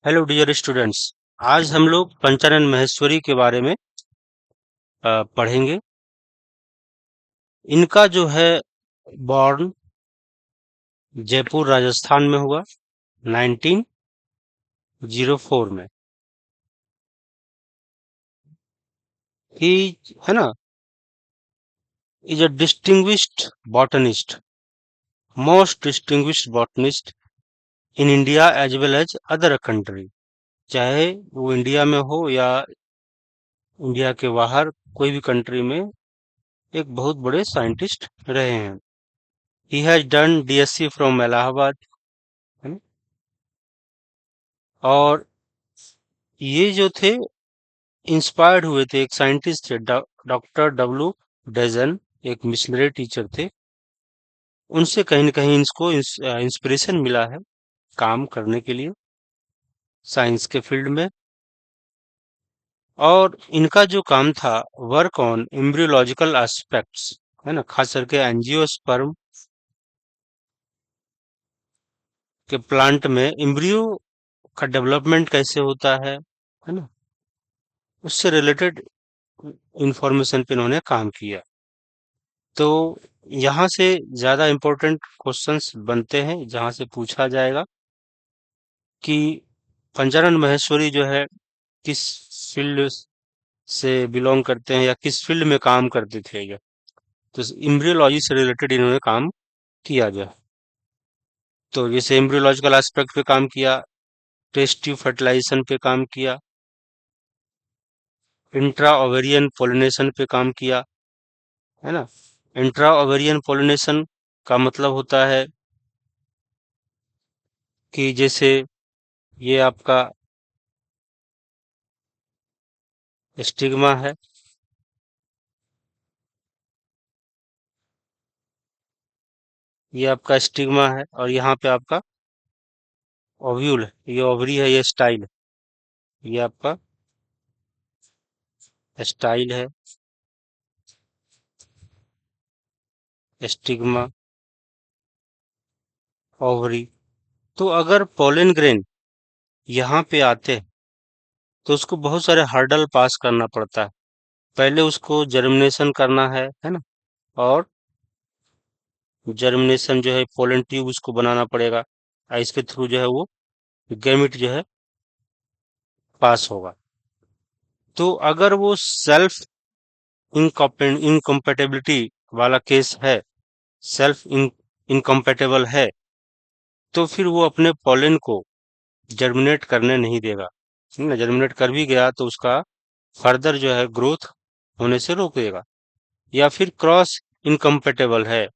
Hello dear students. आज हम लोग पंचानन महेश्वरी के बारे में पढ़ेंगे। इनका जो है बॉर्न जयपुर राजस्थान में हुआ 1904 में। ही है ना, is a distinguished botanist, most distinguished botanist in India as well as other country. चाहे वो इंडिया में हो या इंडिया के बाहर कोई भी कंट्री में एक बहुत बड़े साइंटिस्ट रहे हैं। He has done DSC from Allahabad, है ना? और ये जो थे इंस्पायर्ड हुए थे, एक साइंटिस्ट थे डॉक्टर डब्ल्यू डेजन, एक मिशनरी टीचर थे। उनसे कहीं न कहीं इसको इंस्पिरेशन मिला है काम करने के लिए साइंस के फील्ड में। और इनका जो काम था वर्क ऑन एम्ब्रियोलॉजिकल एस्पेक्ट्स, है ना, खास करके एंजियोस्पर्म के प्लांट में एम्ब्रियो का डेवलपमेंट कैसे होता है ना, उससे रिलेटेड इंफॉर्मेशन पे इन्होंने काम किया। तो यहाँ से ज्यादा इम्पोर्टेंट क्वेश्चंस बनते हैं, जहां से पूछा जाएगा कि पंचानन महेश्वरी जो है किस फील्ड से बिलोंग करते हैं या किस फील्ड में काम करते थे ये। तो एम्ब्रियोलॉजी से रिलेटेड इन्होंने काम किया जो है। तो जैसे एम्ब्रियोलॉजिकल एस्पेक्ट पे काम किया, टेस्ट ट्यूब फर्टिलाइजेशन पे काम किया, इंट्रा ओवेरियन पोलिनेशन पे काम किया, है ना। इंट्रा ओवेरियन पोलिनेशन का मतलब होता है कि जैसे ये आपका स्टिग्मा है, ये आपका स्टिग्मा है, और यहाँ पे आपका ओव्यूल है, ये ओवरी है, ये स्टाइल है, ये आपका स्टाइल है, स्टिग्मा, ओवरी। तो अगर पोलन ग्रेन यहाँ पे आते हैं तो उसको बहुत सारे हर्डल पास करना पड़ता है। पहले उसको जर्मिनेशन करना है ना, और जर्मिनेशन जो है पोलन ट्यूब उसको बनाना पड़ेगा, और इसके थ्रू जो है वो गैमिट जो है पास होगा। तो अगर वो सेल्फ इनकम्पेटेबिलिटी वाला केस है, सेल्फ इनकम्पेटेबल है, तो फिर वो अपने पोलन को जर्मिनेट करने नहीं देगा, है ना। जर्मिनेट कर भी गया तो उसका फर्दर जो है ग्रोथ होने से रोक देगा। या फिर क्रॉस इनकम्पेटेबल है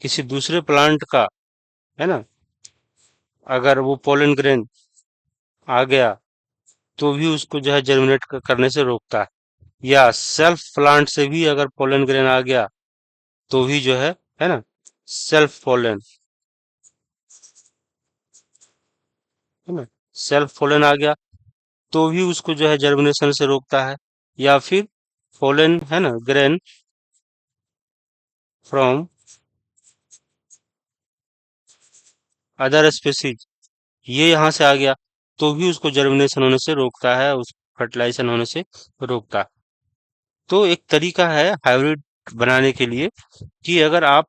किसी दूसरे प्लांट का, है ना, अगर वो पोलन ग्रेन आ गया तो भी उसको जो है जर्मिनेट करने से रोकता है। या सेल्फ प्लांट से भी अगर पोलन ग्रेन आ गया तो भी जो है ना, सेल्फ पोलन, है ना, सेल्फ पोलन आ गया तो भी उसको जो है जर्मिनेशन से रोकता है। या फिर पोलन, है ना, ग्रेन फ्रॉम अदर स्पेसीज, ये यहाँ से आ गया तो भी उसको जर्मिनेशन होने से रोकता है, उस फर्टिलाइजेशन होने से रोकता है। तो एक तरीका है हाइब्रिड बनाने के लिए कि अगर आप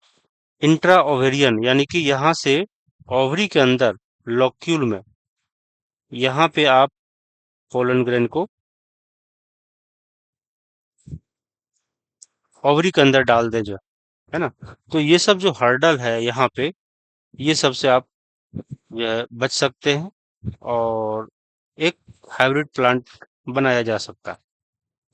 इंट्रा ओवेरियन यानी कि यहाँ से ओवरी के अंदर लॉक्यूल में, यहाँ पे आप पोलन ग्रेन को ओवरी के अंदर डाल दें जो है ना। तो ये सब जो हर्डल है यहाँ पे, ये सब से आप जो है बच सकते हैं, और एक हाइब्रिड प्लांट बनाया जा सकता है।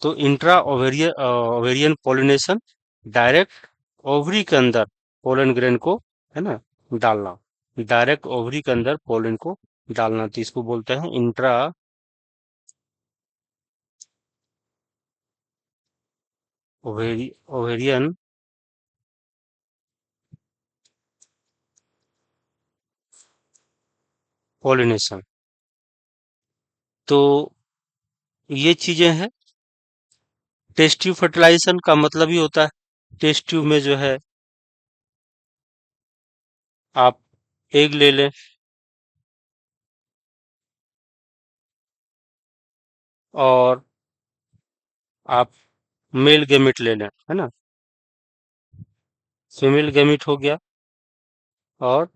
तो intra ovarian ovarian pollination, direct ovary के अंदर पोलन ग्रेन को, है ना, डालना, डायरेक्ट ओवरी के अंदर पोलन को डालना, तो इसको बोलते हैं इंट्रा ओवेरियन पोलिनेशन। तो ये चीजें हैं। टेस्ट ट्यूब फर्टिलाइजेशन का मतलब ही होता है टेस्ट ट्यूब में जो है आप एग ले लें, और आप मेल गैमेट ले लें, है ना? फीमेल गैमेट हो गया और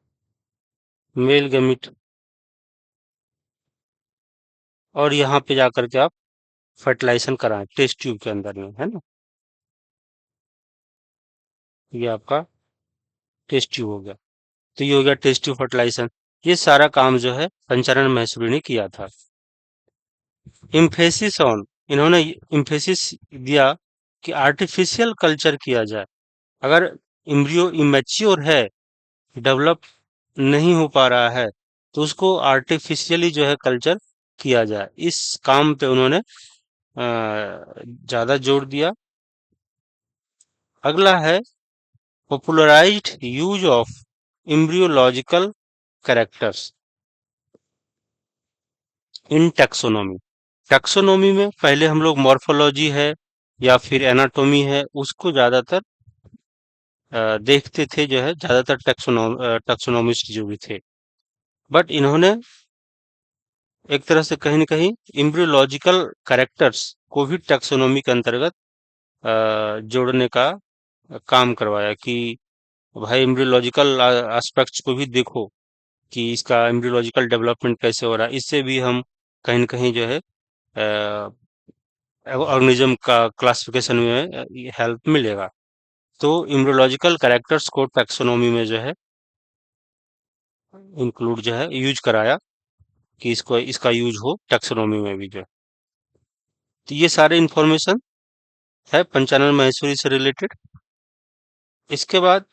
मेल गैमेट, और यहाँ पे जाकर के आप फर्टिलाइजेशन कराएं टेस्ट ट्यूब के अंदर में, है ना? ये आपका टेस्ट ट्यूब हो गया। तो ये हो गया टेस्ट ट्यूब फर्टिलाइजेशन। ये सारा काम जो है पंचानन महसूरी ने किया था। इम्फेसिस ऑन, इन्होंने इम्फेसिस दिया कि आर्टिफिशियल कल्चर किया जाए। अगर इम्ब्रियो इमेच्योर है, डेवलप नहीं हो पा रहा है, तो उसको आर्टिफिशियली जो है कल्चर किया जाए। इस काम पे उन्होंने ज्यादा जोर दिया। अगला है popularised use of embryological characters in taxonomy. Taxonomy में पहले हम लोग मॉर्फोलॉजी है या फिर एनाटॉमी है, उसको ज्यादातर देखते थे, जो है ज्यादातर टैक्सोनॉमिस्ट जो भी थे। बट इन्होंने एक तरह से कहीं न कहीं एम्ब्रियोलॉजिकल कैरेक्टर्स को भी टैक्सोनॉमी के अंतर्गत जोड़ने का काम करवाया कि भाई एम्ब्रियोलॉजिकल एस्पेक्ट्स को भी देखो कि इसका एम्ब्रियोलॉजिकल डेवलपमेंट कैसे हो रहा है। इससे भी हम कहीं न कहीं जो है ऑर्गेनिज्म का क्लासिफिकेशन में हेल्प मिलेगा। तो एम्ब्रियोलॉजिकल कैरेक्टर्स को टैक्सोनॉमी में जो है इंक्लूड जो है यूज कराया कि इसको इसका यूज हो टैक्सोनॉमी में भी जो है। तो ये सारे इंफॉर्मेशन है पंचानन माहेश्वरी से रिलेटेड। इसके बाद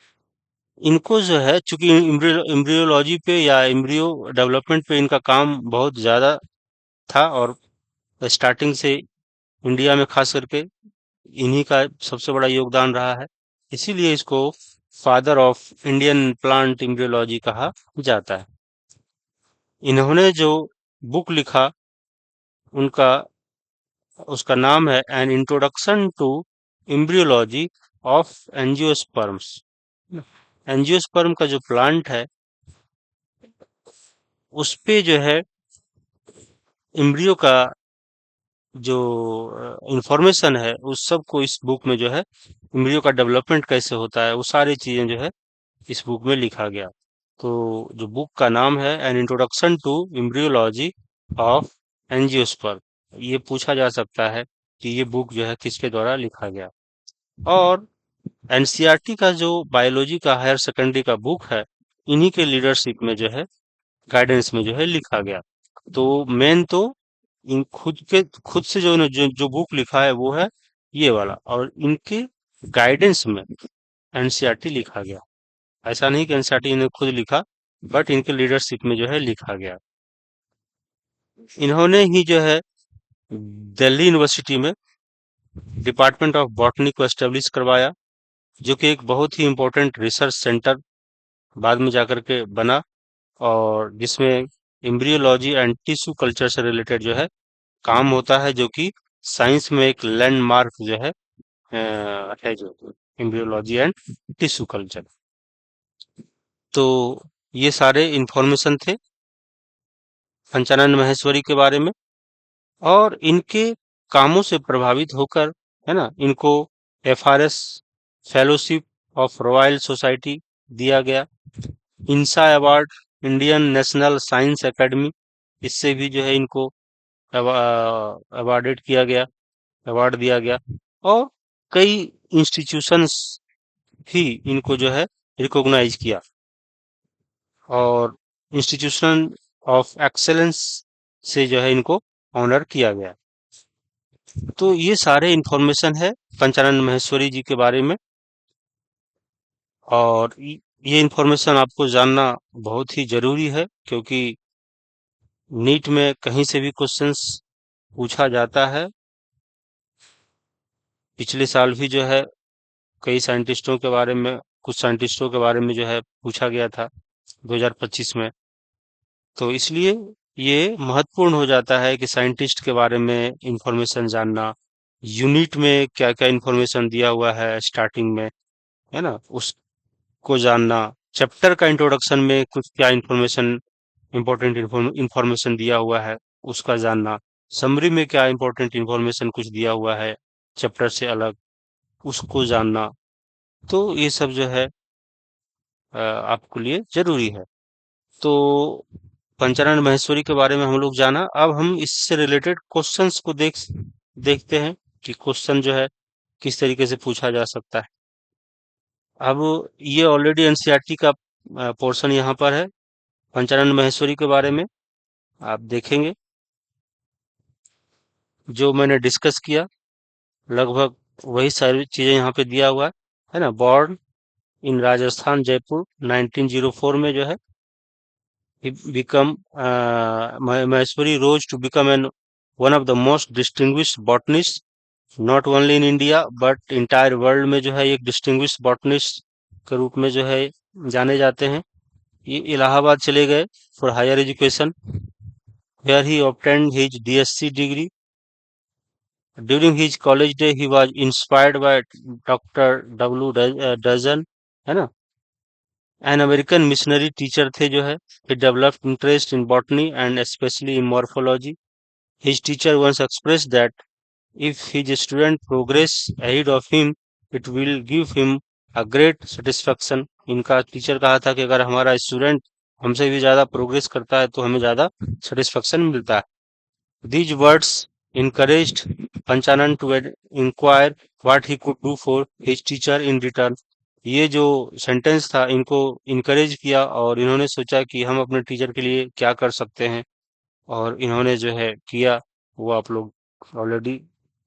इनको जो है, चूंकि एम्ब्रियोलॉजी पे या एम्ब्रियो डेवलपमेंट पे इनका काम बहुत ज्यादा था और स्टार्टिंग से इंडिया में खास करके इन्हीं का सबसे बड़ा योगदान रहा है, इसीलिए इसको father of Indian plant embryology कहा जाता है। इन्होंने जो बुक लिखा, उनका उसका नाम है an introduction to embryology of angiosperms. Angiosperm का जो प्लांट है, उस पे जो है एम्ब्रियो का जो इंफॉर्मेशन है, उस सब को इस बुक में जो है एम्ब्रियो का डेवलपमेंट कैसे होता है, वो सारी चीजें जो है इस बुक में लिखा गया। तो जो बुक का नाम है an introduction to embryology of angiosperm. ये पूछा जा सकता है कि ये बुक जो है किसके द्वारा लिखा गया। और एनसीईआरटी का जो बायोलॉजी का हायर सेकेंडरी का बुक है, इन्हीं के लीडरशिप में जो है गाइडेंस में जो है लिखा गया। तो मेन तो इन खुद से जो बुक लिखा है वो है ये वाला, और इनके गाइडेंस में एनसीईआरटी लिखा गया। ऐसा नहीं कि एनसीईआरटी ने खुद लिखा, बट इनके लीडरशिप में जो है लिखा गया। इन्होंने ही जो है दिल्ली यूनिवर्सिटी में डिपार्टमेंट ऑफ बॉटनी को एस्टेब्लिश करवाया, जो कि एक बहुत ही इम्पोर्टेंट रिसर्च सेंटर बाद में जाकर के बना, और जिसमें एम्ब्रियोलॉजी एंड टिश्यू कल्चर से रिलेटेड जो है काम होता है, जो कि साइंस में एक लैंडमार्क जो है जो एम्ब्रियोलॉजी एंड टिश्यू कल्चर। तो ये सारे इंफॉर्मेशन थे पंचानन महेश्वरी के बारे में। और इनके कामों से प्रभावित होकर, है ना, इनको FRS fellowship of royal society दिया गया। INSA award, Indian national science academy, इससे भी जो है इनको अवार्डेड किया गया, अवार्ड दिया गया। और कई इंस्टीट्यूशंस भी इनको जो है रिकॉग्नाइज किया, और इंस्टीट्यूशन ऑफ एक्सेलेंस से जो है इनको ऑनर किया गया। तो ये सारे इंफॉर्मेशन है पंचानन महेश्वरी जी के बारे में। और ये इंफॉर्मेशन आपको जानना बहुत ही जरूरी है, क्योंकि नीट में कहीं से भी क्वेश्चंस पूछा जाता है। पिछले साल भी जो है कई साइंटिस्टों के बारे में, कुछ साइंटिस्टों के बारे में जो है पूछा गया था 2025 में। तो इसलिए ये महत्वपूर्ण हो जाता है कि साइंटिस्ट के बारे में इंफॉर्मेशन जानना, यूनिट में क्या क्या इंफॉर्मेशन दिया हुआ है स्टार्टिंग में, है ना, उसको जानना, चैप्टर का इंट्रोडक्शन में कुछ क्या इंफॉर्मेशन, इंपॉर्टेंट इंफॉर्मेशन दिया हुआ है, उसका जानना। समरी में क्या इंपॉर्टेंट इंफॉर्मेशन कुछ दिया हुआ है चैप्टर से अलग, उसको जानना। तो ये सब जो है आपके लिए जरूरी है। तो पंचानन महेश्वरी के बारे में हम लोग जाना। अब हम इससे रिलेटेड क्वेश्चंस को देखते हैं कि क्वेश्चन जो है किस तरीके से पूछा जा सकता है। अब ये ऑलरेडी एनसीईआरटी का पोर्शन यहाँ पर है। पंचानन महेश्वरी के बारे में आप देखेंगे जो मैंने डिस्कस किया, लगभग वही सारी चीजें यहाँ पे दिया हुआ है ना। बॉर्न इन राजस्थान जयपुर 1904 में जो है he become Maheshwari rose to become one of the most distinguished botanists not only in India but entire world में जो है एक distinguished botanist के रूप में जो है जाने जाते हैं। ये इलाहाबाद चले गए for higher education where he obtained his DSc degree. During his college day he was inspired by Dr. W. Dozen, है ना, एन अमेरिकन मिशनरी टीचर थे जो है। He developed interest in botany and specially in morphology. His teacher once express that if his student progress ahead of him it will give him a great satisfaction. इनका teacher कहा था कि अगर हमारा student हमसे भी ज्यादा प्रोग्रेस करता है तो हमें ज्यादा सेटिस्फेक्शन मिलता है। These words encouraged Panchanan to inquire what he could do for his teacher in return. ये जो सेंटेंस था इनको इनकरेज किया और इन्होंने सोचा कि हम अपने टीचर के लिए क्या कर सकते हैं, और इन्होंने जो है किया वो आप लोग ऑलरेडी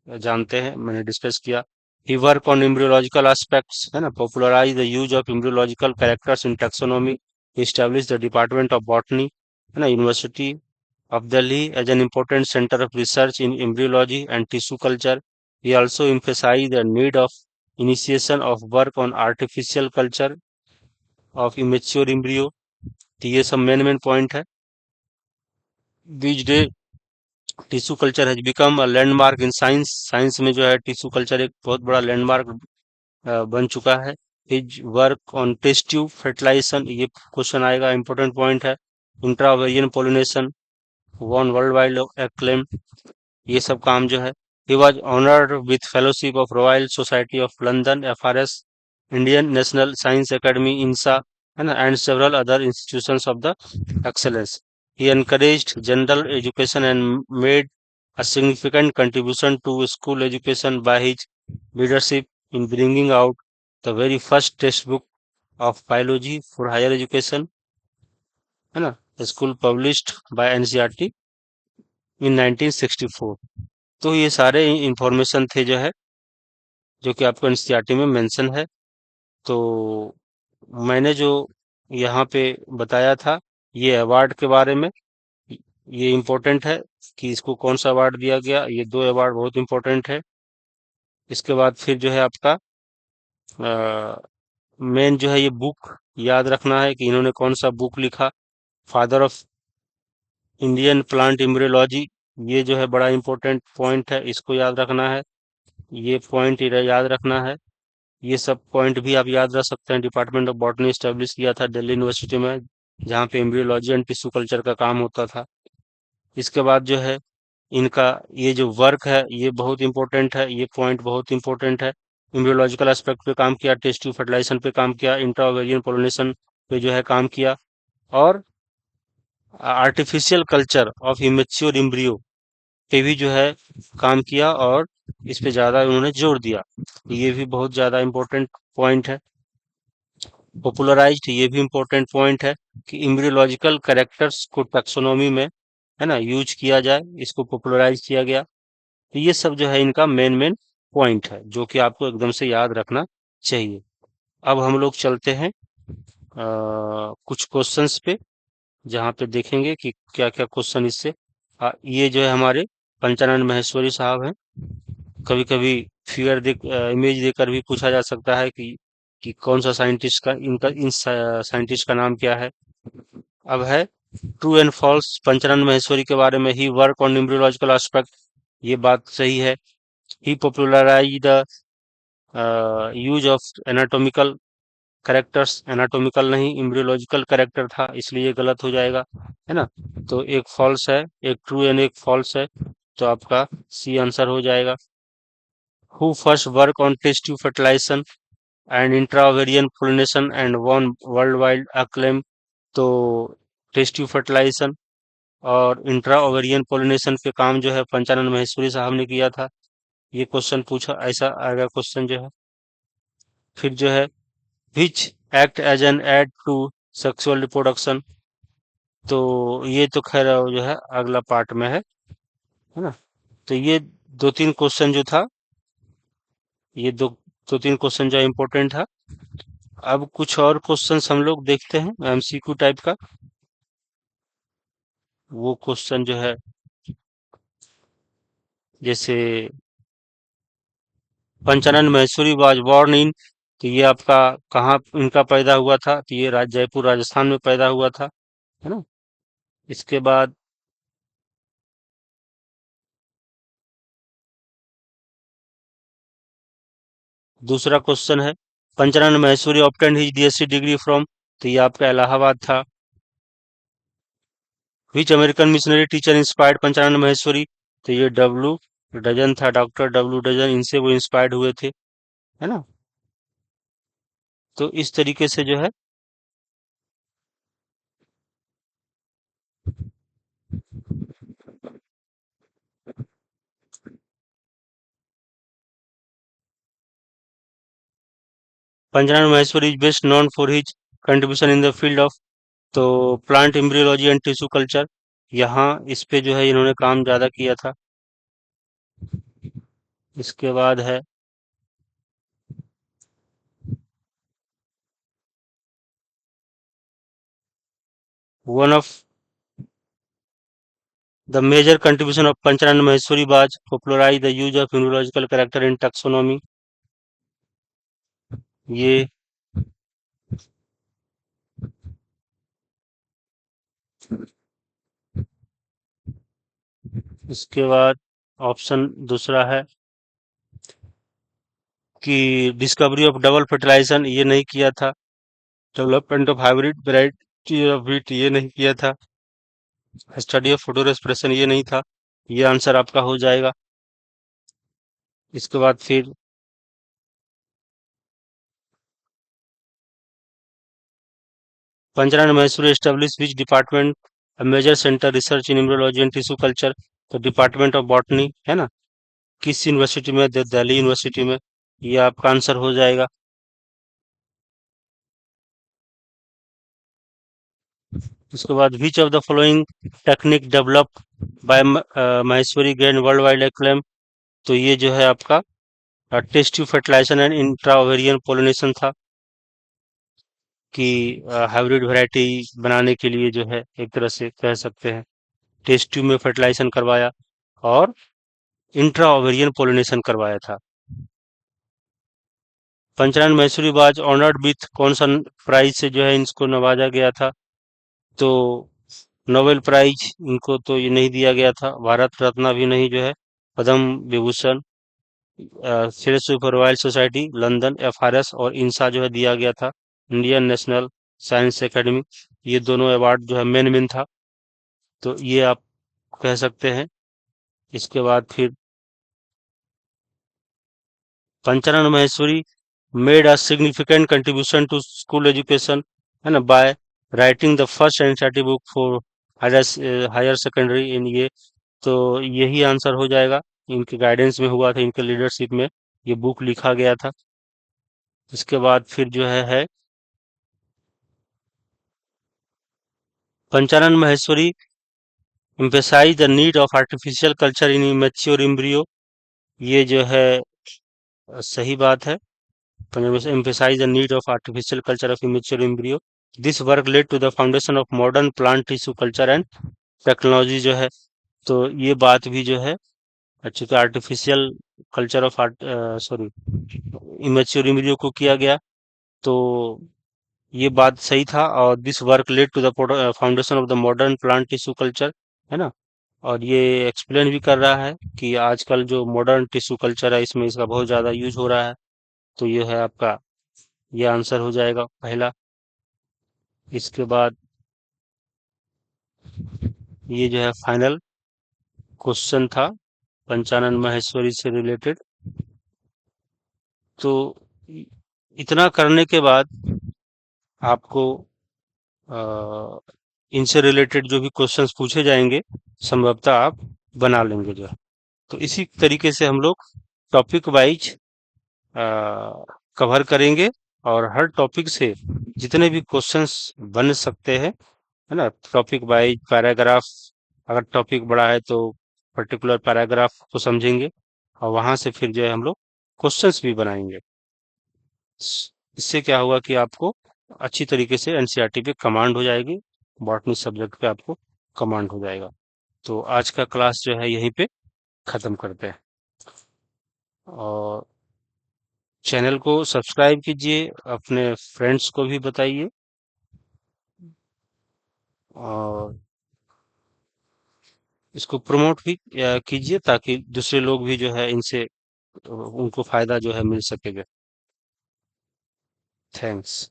जानते हैं, मैंने डिस्कस किया। He work on embryological aspects, है ना, popularise the use of embryological characters in taxonomy, establish the department of botany, है ना, university of Delhi as an important center of research in embryology and tissue culture. He also emphasized the need of initiation of work on artificial culture of immature embryo. तो ये सब main point है। These days tissue culture has become a landmark in science. Science में जो है tissue culture एक बहुत बड़ा लैंडमार्क बन चुका है। His work on test tube fertilization, ये क्वेश्चन आएगा, इंपॉर्टेंट पॉइंट है। Intraovarian pollination won worldwide acclaim, ये सब काम जो है। He was honoured with fellowship of royal society of London, FRS, Indian national science academy, INSA, है ना, and several other institutions of the excellence. He encouraged general education and made a significant contribution to school education by his leadership in bringing out the very first textbook of biology for higher education, है ना, school published by NCERT इन 1964। तो ये सारे information थे जो है जो कि आपको एनसीईआरटी में मेंशन है। तो मैंने जो यहाँ पे बताया था ये अवार्ड के बारे में, ये इम्पोर्टेंट है कि इसको कौन सा अवार्ड दिया गया। ये दो अवार्ड बहुत इम्पोर्टेंट है। इसके बाद फिर जो है आपका मेन जो है ये बुक याद रखना है कि इन्होंने कौन सा बुक लिखा। Father of Indian plant embryology, ये जो है बड़ा इम्पोर्टेंट पॉइंट है, इसको याद रखना है। ये पॉइंट याद रखना है। ये सब पॉइंट भी आप याद रख सकते हैं। डिपार्टमेंट ऑफ बॉटनी स्टैब्लिश किया था दिल्ली यूनिवर्सिटी में, जहाँ पे एम्ब्रियोलॉजी एंड टिश्यू कल्चर का काम होता था। इसके बाद जो है इनका ये जो वर्क है ये बहुत इंपॉर्टेंट है, ये पॉइंट बहुत इंपॉर्टेंट है। एम्ब्रियोलॉजिकल एस्पेक्ट पे काम किया, टेस्ट ट्यूब फर्टिलाइजेशन पे काम किया, इंट्राओवेरियन पोलिनेशन पे जो है काम किया, और artificial culture of immature embryo पे भी जो है काम किया, और इस पे ज्यादा उन्होंने जोर दिया। ये भी बहुत ज्यादा इम्पोर्टेंट पॉइंट है। पॉपुलराइज्ड, ये भी इम्पोर्टेंट पॉइंट है कि एम्ब्रियोलॉजिकल कैरेक्टर्स को टैक्सोनॉमी में, है ना, यूज किया जाए, इसको पॉपुलराइज किया गया। तो ये सब जो है इनका मेन पॉइंट है जो कि आपको एकदम से याद रखना चाहिए। अब हम लोग चलते हैं कुछ क्वेश्चंस पे, जहाँ पे देखेंगे कि क्या क्या क्वेश्चन इससे ये जो है हमारे पंचानन महेश्वरी साहब हैं। कभी कभी फिगर देख इमेज देकर भी पूछा जा सकता है कि कौन सा साइंटिस्ट का इनका इन साइंटिस्ट का नाम क्या है। अब है true and false Panchanan Maheshwari के बारे में। He work on embryological aspect, ये बात सही है। He popularize the use of anatomical characters, anatomical नहीं एम्ब्रियोलॉजिकल कैरेक्टर था, इसलिए ये गलत हो जाएगा, है ना। तो एक फॉल्स है, एक ट्रू एंड एक फॉल्स है। तो आपका सी आंसर हो जाएगा। Who first work on test tube fertilization and intraovarian pollination and won world wide acclaim. तो टेस्ट ट्यूब फर्टिलाइजेशन और इंट्रा ओवेरियन पोलिनेशन पे काम जो है पंचानन महेश्वरी साहब ने किया था। ये क्वेश्चन पूछा, ऐसा आएगा क्वेश्चन जो है। फिर जो है which act as an aid to sexual reproduction. तो ये तो खैर जो है अगला पार्ट में है ना। तो ये दो तीन क्वेश्चन जो था, ये दो तीन क्वेश्चन जो इम्पोर्टेंट था। अब कुछ और क्वेश्चंस हम लोग देखते हैं एमसीक्यू टाइप का। वो क्वेश्चन जो है जैसे Panchanan Maheshwari was born in. तो ये आपका कहाँ इनका पैदा हुआ था, तो ये जयपुर राजस्थान में पैदा हुआ था, है ना। इसके बाद दूसरा क्वेश्चन है Panchanan Maheshwari obtained his DSC degree from. तो ये आपका इलाहाबाद था। Which American missionary teacher inspired Panchanan Maheshwari. तो ये डब्लू डजन था, डॉक्टर डब्लू डजन, इनसे वो इंस्पायर्ड हुए थे, है ना। तो इस तरीके से जो है Panchanan Maheshwari is best known for his contribution in the field of तो plant embryology and tissue culture. यहाँ इस पे जो है इन्होंने काम ज्यादा किया था। इसके बाद है one of the major contribution of Panchanan Maheshwari was popularise the use of neurological character in taxonomy. ये इसके बाद ऑप्शन दूसरा है कि डिस्कवरी ऑफ डबल फर्टिलाइजेशन ये नहीं किया था। Development of hybrid variety of wheat ये नहीं किया था। स्टडी ऑफ फोटो रेस्पिरेशन ये नहीं था। ये आंसर आपका हो जाएगा। इसके बाद फिर Panchanan Maheshwari establish which department a major centre research in embryology and tissue culture. तो डिपार्टमेंट ऑफ बॉटनी, है ना। किस यूनिवर्सिटी में, दिल्ली यूनिवर्सिटी में। ये आपका आंसर हो जाएगा। उसके बाद which of the following technique developed by Maheshwari gain world wide acclaim. तो ये जो है आपका test tube fertilization and intra ovarian pollination था, कि हाइब्रिड वैरायटी बनाने के लिए जो है एक तरह से कह सकते हैं टेस्ट ट्यूब में फर्टिलाइजेशन करवाया और इंट्रा ओवेरियन पोलिनेशन करवाया था। पंचानन महेश्वरी बाज ऑनर्ड विथ कौन सा प्राइज से जो है इनको नवाजा गया था। तो नोबेल प्राइज इनको तो ये नहीं दिया गया था, भारत रत्न भी नहीं जो है, Padma Vibhushan, fellowship of royal society London FRS और इनसा जो है दिया गया था, इंडियन नेशनल साइंस एकेडमी। ये दोनों अवार्ड जो है मेन मेन था। तो ये आप कह सकते हैं। इसके बाद फिर Panchanan Maheshwari made a significant contribution to school education, है ना, by writing the first NCERT book for higher secondary in ये। तो यही आंसर हो जाएगा। इनके गाइडेंस में हुआ था, इनके लीडरशिप में ये बुक लिखा गया था। इसके बाद फिर जो है Panchanan Maheshwari emphasize the need of artificial culture in immature embryo। ये जो है सही बात है। emphasize the need of artificial culture of immature embryo। This work led to the foundation of modern plant tissue culture and technology जो है। तो ये बात भी जो है अच्छी तो artificial culture of sorry immature embryo को किया गया। तो ये बात सही था, और this work led to the foundation of the modern plant tissue culture, है ना। और ये एक्सप्लेन भी कर रहा है कि आजकल जो मॉडर्न टिश्यू कल्चर है इसमें इसका बहुत ज़्यादा यूज हो रहा है। तो ये है आपका, ये आंसर हो जाएगा पहला। इसके बाद ये जो है फाइनल क्वेश्चन था पंचानन माहेश्वरी से रिलेटेड। तो इतना करने के बाद आपको अ, इनसे रिलेटेड जो भी क्वेश्चंस पूछे जाएंगे संभवतः आप बना लेंगे जो है। तो इसी तरीके से हम लोग टॉपिक वाइज कवर करेंगे और हर टॉपिक से जितने भी क्वेश्चंस बन सकते हैं, है ना, टॉपिक वाइज पैराग्राफ, अगर टॉपिक बड़ा है तो पर्टिकुलर पैराग्राफ को समझेंगे और वहां से फिर जो है हम लोग क्वेश्चंस भी बनाएंगे। इससे क्या होगा कि आपको अच्छी तरीके से एनसीईआरटी पे कमांड हो जाएगी, बॉटनी सब्जेक्ट पे आपको कमांड हो जाएगा। तो आज का क्लास जो है यहीं पे खत्म करते हैं और चैनल को सब्सक्राइब कीजिए, अपने फ्रेंड्स को भी बताइए और इसको प्रमोट भी कीजिए ताकि दूसरे लोग भी जो है इनसे उनको फायदा जो है मिल सकेगा। थैंक्स।